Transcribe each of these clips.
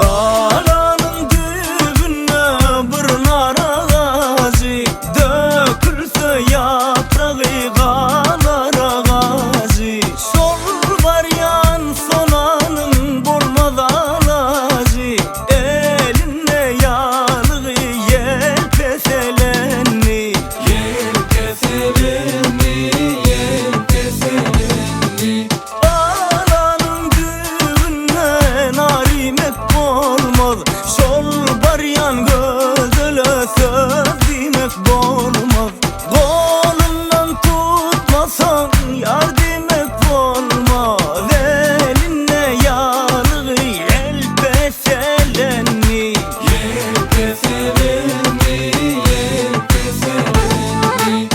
Kalanın dibine bir nar ağacı, dökülse yaprağı kalar ağacı. Sol var yan sonanın bulmadan ağacı, eline yağlığı yel peselenni. Yel peselenni, yel peselenni. Kalanın dibine narimet olmaz, şol baryan gözüle söz demek olmaz. Kolundan tutmasan yar demek olmaz, eline yağlığı el peselenni. Yel peselenni, yel peselenni.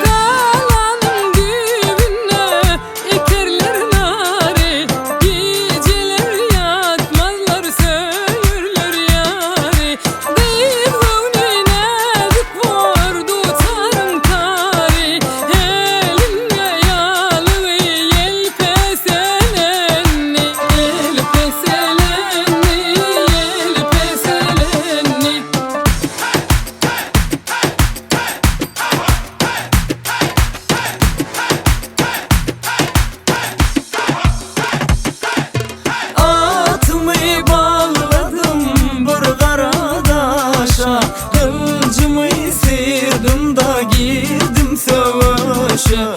Kalanın dibine ekerler nari, geceler yatmazlar söyürler yari. Deyip gönlüne dik vurdu tarım tari, eline yağlığı yel peselenni. Yel peselenni, yel peselenni. Atımı bağladım bir karadaşa, kılıcımı sıyırdım da girdim savaşa.